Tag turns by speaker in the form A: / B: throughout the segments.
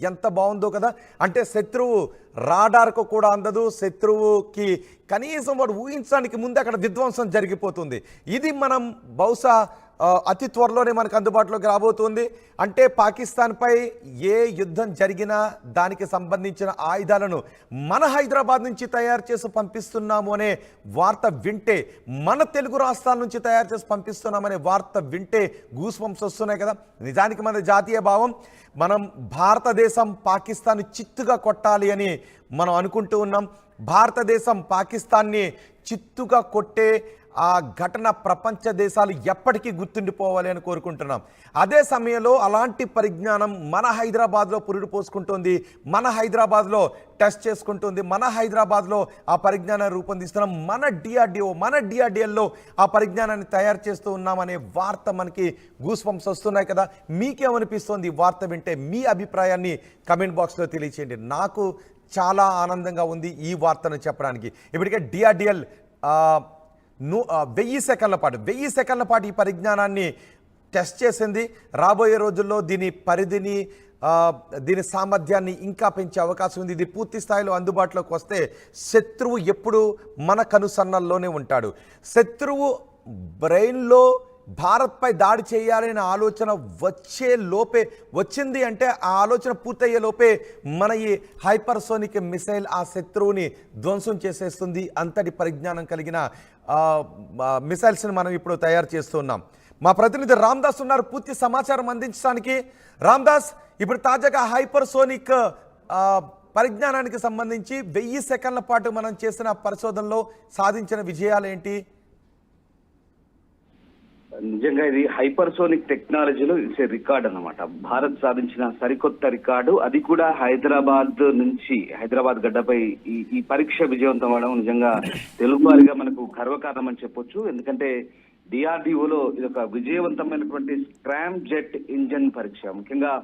A: ఎంత బాగుందో కదా. అంటే శత్రువు రాడార్కు కూడా అందదు, శత్రువుకి కనీసం వాడు ఊహించడానికి ముందే అక్కడ విధ్వంసం జరిగిపోతుంది. ఇది మనం బహుశా అతి త్వరలోనే మనకు అందుబాటులోకి రాబోతుంది. అంటే పాకిస్తాన్పై ఏ యుద్ధం జరిగినా దానికి సంబంధించిన ఆయుధాలను మన హైదరాబాద్ నుంచి తయారు చేసి పంపిస్తున్నాము అనే వార్త వింటే, మన తెలుగు రాష్ట్రాల నుంచి తయారు చేసి పంపిస్తున్నామనే వార్త వింటే గూస్ బంప్స్ వస్తున్నాయి కదా. నిజానికి మన జాతీయ భావం, మనం భారతదేశం పాకిస్తాన్ చిత్తుగా కొట్టాలి అని మనం అనుకుంటూ ఉన్నాం. భారతదేశం పాకిస్తాన్ని చిత్తుగా కొట్టే ఆ ఘటన ప్రపంచ దేశాలు ఎప్పటికీ గుర్తుండిపోవాలి అని కోరుకుంటున్నాం. అదే సమయంలో అలాంటి పరిజ్ఞానం మన హైదరాబాద్లో పురుడు పోసుకుంటుంది, మన హైదరాబాద్లో టెస్ట్ చేసుకుంటుంది, మన హైదరాబాద్లో ఆ పరిజ్ఞానాన్ని రూపొందిస్తున్నాం. మన డిఆర్డిఎల్లో ఆ పరిజ్ఞానాన్ని తయారు చేస్తూ ఉన్నామనే వార్త మనకి గూస్ బంప్స్ వస్తున్నాయి కదా. మీకేమనిపిస్తుంది ఈ వార్త వింటే? మీ అభిప్రాయాన్ని కమెంట్ బాక్స్లో తెలియచేయండి. నాకు చాలా ఆనందంగా ఉంది ఈ వార్తను చెప్పడానికి. ఇప్పటికే డిఆర్డిఎల్ 1000 సెకండ్ల పాటు ఈ పరిజ్ఞానాన్ని టెస్ట్ చేసింది. రాబోయే రోజుల్లో దీని పరిధిని, దీని సామర్థ్యాన్ని ఇంకా పెంచే అవకాశం ఉంది. ఇది పూర్తి స్థాయిలో అందుబాటులోకి వస్తే శత్రువు ఎప్పుడు మన కనుసన్నల్లోనే ఉంటాడు. శత్రువు బ్రెయిన్లో భారత్పై దాడి చేయాలనే ఆలోచన వచ్చింది అంటే ఆ ఆలోచన పూర్తయ్యే లోపే మన ఈ హైపర్సోనిక్ మిసైల్ ఆ శత్రువుని ధ్వంసం చేసేస్తుంది. అంతటి పరిజ్ఞానం కలిగిన మిసైల్స్ని మనం ఇప్పుడు తయారు చేస్తున్నాం. మా ప్రతినిధి రామ్దాస్ ఉన్నారు పూర్తి సమాచారం అందించడానికి. రామ్దాస్, ఇప్పుడు తాజాగా హైపర్సోనిక్ పరిజ్ఞానానికి సంబంధించి 1000 సెకండ్ల పాటు మనం చేసిన పరిశోధనలో సాధించిన విజయాలు ఏంటి?
B: నిజంగా ఇది హైపర్సోనిక్ టెక్నాలజీలో ఇట్స్ రికార్డ్ అన్నమాట. భారత్ సాధించిన సరికొత్త రికార్డు, అది కూడా హైదరాబాద్ గడ్డపై ఈ పరీక్ష విజయవంతం అవడం నిజంగా తెలుగు వారిగా మనకు గర్వకారణం అని చెప్పొచ్చు. ఎందుకంటే డిఆర్డిఓలో ఇది ఒక విజయవంతమైనటువంటి స్క్రామ్ జెట్ ఇంజన్ పరీక్ష. ముఖ్యంగా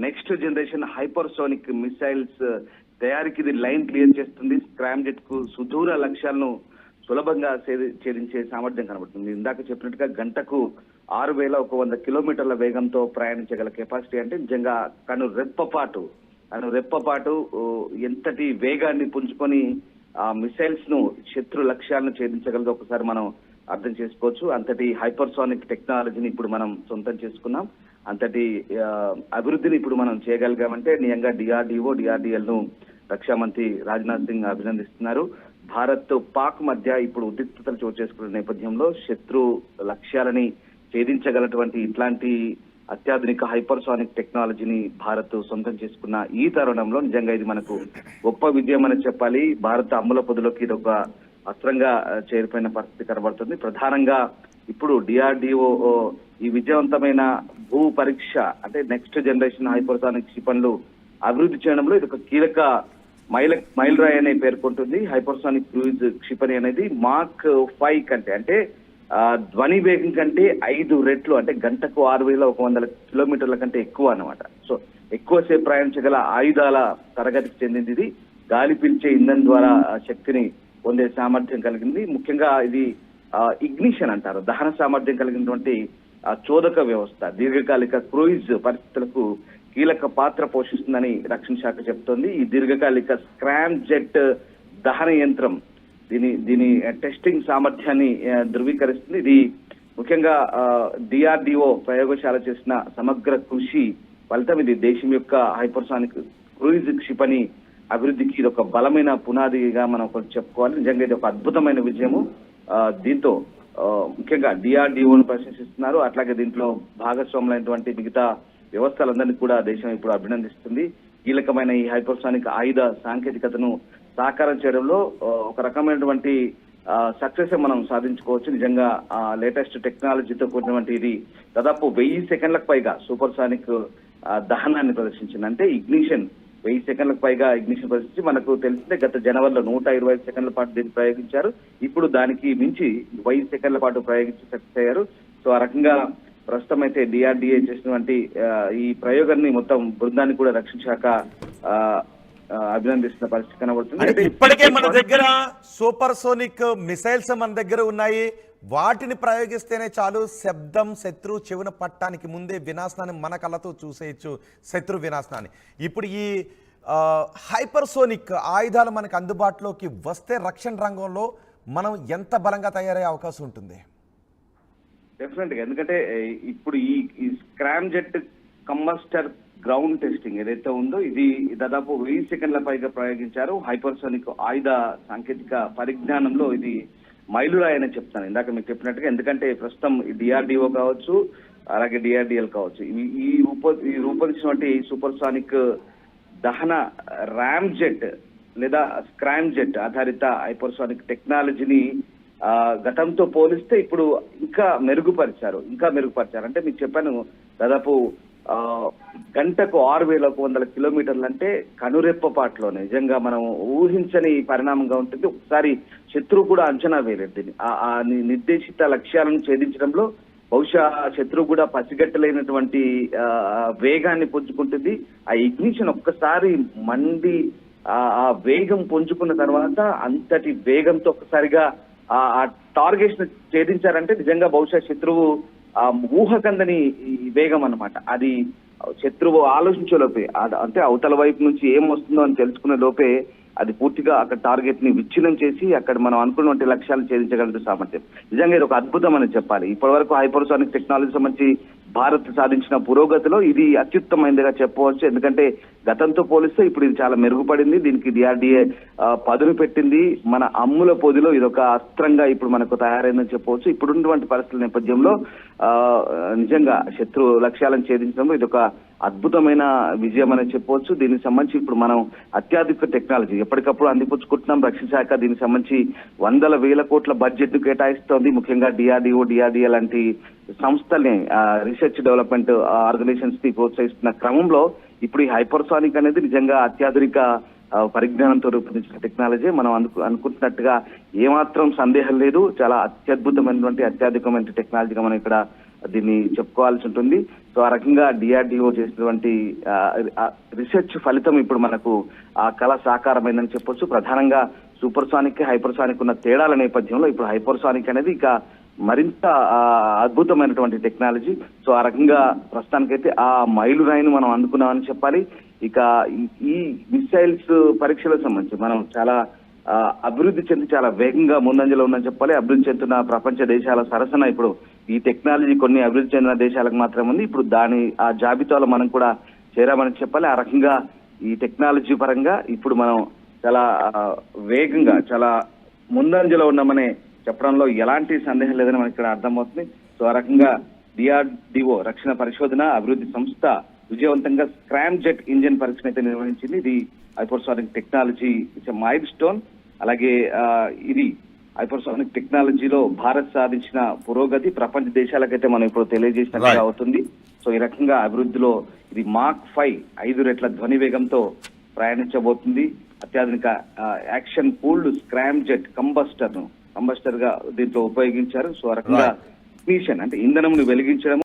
B: నెక్స్ట్ జనరేషన్ హైపర్సోనిక్ మిసైల్స్ తయారీకి ఇది లైన్ క్లియర్ చేస్తుంది. స్క్రామ్ జెట్ కు సుదూర లక్ష్యాలను సులభంగా ఛేదించే సామర్థ్యం కనబడుతుంది. ఇందాక చెప్పినట్టుగా గంటకు 6100 కిలోమీటర్ల వేగంతో ప్రయాణించగల కెపాసిటీ అంటే నిజంగా కను రెప్పపాటు ఎంతటి వేగాన్ని పుంజుకొని ఆ మిసైల్స్ ను శత్రు లక్ష్యాలను ఛేదించగలదో ఒకసారి మనం అర్థం చేసుకోవచ్చు. అంతటి హైపర్సోనిక్ టెక్నాలజీని ఇప్పుడు మనం సొంతం చేసుకున్నాం. అంతటి అభివృద్ధిని ఇప్పుడు మనం చేయగలిగామంటే నిజంగా డిఆర్డిఎల్ ను రక్షా మంత్రి రాజ్నాథ్ సింగ్ అభినందిస్తున్నారు. భారత్ పాక్ మధ్య ఇప్పుడు ఉద్రిక్తతలు చోటు చేసుకున్న నేపథ్యంలో శత్రు లక్ష్యాలని ఛేదించగలటువంటి ఇట్లాంటి అత్యాధునిక హైపర్సోనిక్ టెక్నాలజీని భారత్ సొంతం చేసుకున్న ఈ తరుణంలో నిజంగా ఇది మనకు గొప్ప విజయం అని చెప్పాలి. భారత అమ్ముల పొదిలోకి ఇది ఒక అస్త్రంగా చేరిపోయిన పరిస్థితి కనబడుతుంది. ప్రధానంగా ఇప్పుడు డిఆర్డిఓ ఈ విజయవంతమైన భూ పరీక్ష అంటే నెక్స్ట్ జనరేషన్ హైపర్సోనిక్ క్షిపణులు అభివృద్ధి చేయడంలో ఇది ఒక కీలక మైల్ రాయ్ అనే పేర్కొంటుంది. హైపర్సోనిక్ క్రూయిజ్ క్షిపణి అనేది మాక్ 5 కంటే అంటే ధ్వని వేగం కంటే 5 రెట్లు అంటే గంటకు 6100 కిలోమీటర్ల కంటే ఎక్కువ అన్నమాట. సో ఎక్కువసేపు ప్రయాణించగల ఆయుధాల తరగతికి చెందింది. ఇది గాలి పీల్చే ఇంధనం ద్వారా శక్తిని పొందే సామర్థ్యం కలిగింది. ముఖ్యంగా ఇది ఇగ్నిషన్ అంటారు, దహన సామర్థ్యం కలిగినటువంటి చోదక వ్యవస్థ దీర్ఘకాలిక క్రూయిజ్ పరిస్థితులకు కీలక పాత్ర పోషిస్తుందని రక్షణ శాఖ చెబుతోంది. ఈ దీర్ఘకాలిక స్క్రామ్ జెట్ దహన యంత్రం దీని టెస్టింగ్ సామర్థ్యాన్ని ధృవీకరిస్తుంది. ఇది ముఖ్యంగా డిఆర్డిఓ ప్రయోగశాల చేసిన సమగ్ర కృషి ఫలితం. ఇది దేశం యొక్క హైపర్సోనిక్ క్రూయిజ్ క్షిపణి అభివృద్ధికి ఇది ఒక బలమైన పునాదిగా మనం చెప్పుకోవాలి. నిజంగా ఇది ఒక అద్భుతమైన విజయము. దీంతో ముఖ్యంగా డిఆర్డిఓను ప్రశంసిస్తున్నారు. అట్లాగే దీంట్లో భాగస్వాములైనటువంటి మిగతా వ్యవస్థలందరినీ కూడా దేశం ఇప్పుడు అభినందిస్తుంది. కీలకమైన ఈ హైపర్సోనిక్ ఆయుధ సాంకేతికతను సాకారం చేయడంలో ఒక రకమైనటువంటి సక్సెస్ మనం సాధించుకోవచ్చు. నిజంగా లేటెస్ట్ టెక్నాలజీతో కూడినటువంటి ఇది దాదాపు 1000 సెకండ్లకు పైగా సూపర్ సానిక్ దహనాన్ని ప్రదర్శించింది. అంటే ఇగ్నిషన్ 1000 సెకండ్లకు పైగా ఇగ్నిషన్ ప్రదర్శించి మనకు తెలిసిందే గత జనవరిలో 125 సెకండ్ల పాటు దీన్ని ప్రయోగించారు. ఇప్పుడు దానికి మించి 1000 సెకండ్ల పాటు ప్రయోగించి సక్సెస్ అయ్యారు. సో ఆ రకంగా ప్రస్తుతం అయితే డిఆర్డిఏ చేసినటువంటి ఈ ప్రయోగాన్ని మొత్తం బృందాన్ని కూడా రక్షణ శాఖ అభినందిస్తున్న పరిస్థితి కనబడుతుంది.
A: ఇప్పటికే మన దగ్గర సూపర్ సోనిక్ మిసైల్స్ మన దగ్గర ఉన్నాయి. వాటిని ప్రయోగిస్తేనే చాలు శబ్దం శత్రు చెవున పట్టడానికి ముందే వినాశనాన్ని మన కళ్ళతో చూసేయచ్చు, శత్రు వినాశనాన్ని. ఇప్పుడు ఈ హైపర్సోనిక్ ఆయుధాలు మనకు అందుబాటులోకి వస్తే రక్షణ రంగంలో మనం ఎంత బలంగా తయారయ్యే అవకాశం ఉంటుంది?
B: డెఫినెట్ గా, ఎందుకంటే ఇప్పుడు ఈ Scram jet combustor ground testing ఏదైతే ఉందో ఇది దాదాపు 1000 సెకండ్ల పైగా ప్రయోగించారు. హైపర్సోనిక్ ఆయుధ సాంకేతిక పరిజ్ఞానంలో ఇది మైలురాయి అని చెప్తాను ఇందాక మీకు చెప్పినట్టుగా. ఎందుకంటే ప్రస్తుతం డిఆర్డిఓ కావచ్చు, అలాగే డిఆర్డిఎల్ కావచ్చు, ఈ రూపొందించినటువంటి సూపర్ సానిక్ దహన ర్యామ్ జెట్ లేదా స్క్రామ్ జెట్ ఆధారిత హైపర్సోనిక్ టెక్నాలజీని గతంతో పోలిస్తే ఇప్పుడు ఇంకా మెరుగుపరిచారు. అంటే మీకు చెప్పాను, దాదాపు గంటకు 6100 కిలోమీటర్లు అంటే కనురెప్పపాట్లో నిజంగా మనం ఊహించని పరిణామంగా ఉంటుంది. ఒకసారి శత్రువు కూడా అంచనా వేయలేదు దీన్ని. ఆ నిర్దేశిత లక్ష్యాలను ఛేదించడంలో బహుశా శత్రువు కూడా పసిగట్టలేనటువంటి వేగాన్ని పుంజుకుంటుంది. ఆ ఇగ్నిషన్ ఒక్కసారి మండి ఆ వేగం పుంజుకున్న తర్వాత అంతటి వేగంతో ఒక్కసారిగా ఆ టార్గెట్స్ ఛేదించారంటే నిజంగా బహుశా శత్రువు ఊహకందని వేగం అన్నమాట. అది శత్రువు ఆలోచించే లోపే, అంటే అవతల వైపు నుంచి ఏం వస్తుందో అని తెలుసుకునే లోపే అది పూర్తిగా అక్కడ టార్గెట్ ని విచ్ఛిన్నం చేసి అక్కడ మనం అనుకున్నటువంటి లక్ష్యాలను ఛేదించగలిగే సామర్థ్యం. నిజంగా ఇది ఒక అద్భుతం అని చెప్పాలి. ఇప్పటి వరకు హైపర్సోనిక్ టెక్నాలజీ సంబంధించి భారత్ సాధించిన పురోగతిలో ఇది అత్యుత్తమైనదిగా చెప్పవచ్చు. ఎందుకంటే గతంతో పోలిస్తే ఇప్పుడు ఇది చాలా మెరుగుపడింది. దీనికి డిఆర్డిఏ పదును పెట్టింది. మన అమ్ముల పొదిలో ఇది ఒక అస్త్రంగా ఇప్పుడు మనకు తయారైందని చెప్పవచ్చు. ఇప్పుడున్నటువంటి పరిస్థితుల నేపథ్యంలో నిజంగా శత్రు లక్ష్యాలను ఛేదించడంలో ఇది ఒక అద్భుతమైన విజయం అని చెప్పవచ్చు. దీనికి సంబంధించి ఇప్పుడు మనం అత్యాధునిక టెక్నాలజీ ఎప్పటికప్పుడు అందిపుచ్చుకుంటున్నాం. రక్షణ శాఖ దీనికి సంబంధించి 100,000 కోట్ల బడ్జెట్ ను కేటాయిస్తోంది. ముఖ్యంగా డిఆర్డిఏ లాంటి సంస్థల్ని రీసెర్చ్ డెవలప్మెంట్ ఆర్గనైజేషన్స్ ని ప్రోత్సహిస్తున్న క్రమంలో ఇప్పుడు ఈ హైపర్సానిక్ అనేది నిజంగా అత్యాధునిక పరిజ్ఞానంతో రూపొందించిన టెక్నాలజీ. మనం అనుకుంటున్నట్టుగా ఏమాత్రం సందేహం లేదు. చాలా అత్యద్భుతమైనటువంటి అత్యాధునికమైన టెక్నాలజీగా మనం ఇక్కడ దీన్ని చెప్పుకోవాల్సి ఉంటుంది. సో ఆ రకంగా డిఆర్డిఓ చేసినటువంటి రీసెర్చ్ ఫలితం ఇప్పుడు మనకు ఆ కళ సాకారమైందని చెప్పొచ్చు. ప్రధానంగా సూపర్ సానిక్ హైపర్సానిక్ ఉన్న తేడాల నేపథ్యంలో ఇప్పుడు హైపర్సానిక్ అనేది ఇక మరింత అద్భుతమైనటువంటి టెక్నాలజీ. సో ఆ రకంగా ప్రస్తుతానికైతే ఆ మైలురాయిని మనం అందుకున్నామని చెప్పాలి. ఇక ఈ మిసైల్స్ పరీక్షలకు సంబంధించి మనం చాలా అభివృద్ధి చెంది చాలా వేగంగా ముందంజలో ఉందని చెప్పాలి. అభివృద్ధి చెందుతున్న ప్రపంచ దేశాల సరసన ఇప్పుడు ఈ టెక్నాలజీ కొన్ని అభివృద్ధి చెందిన దేశాలకు మాత్రమే ఉంది. ఇప్పుడు ఆ జాబితాలో మనం కూడా చేరామని చెప్పాలి. ఆ రకంగా ఈ టెక్నాలజీ పరంగా ఇప్పుడు మనం చాలా వేగంగా చాలా ముందంజలో ఉన్నామనే చెప్పడంలో ఎలాంటి సందేహం లేదని మనకి ఇక్కడ అర్థమవుతుంది. సో ఆ రకంగా డిఆర్డిఓ రక్షణ పరిశోధన అభివృద్ధి సంస్థ విజయవంతంగా స్క్రామ్ జెట్ ఇంజిన్ పరీక్షను అయితే నిర్వహించింది. ఇది హైపర్సోనిక్ టెక్నాలజీ మైల్ స్టోన్. అలాగే ఇది హైపర్సోనిక్ టెక్నాలజీలో భారత్ సాధించిన పురోగతి ప్రపంచ దేశాలకైతే మనం ఇప్పుడు తెలియజేసినట్టుగా అవుతుంది. సో ఈ రకంగా అభివృద్ధిలో ఇది మాక్ 5 రెట్ల ధ్వని వేగంతో ప్రయాణించబోతుంది. అత్యాధునిక action cooled Scram jet combustor గా దీంట్లో ఉపయోగించారు. సో ఆ రకంగా మిషన్ అంటే ఇంధనం వెలిగించడం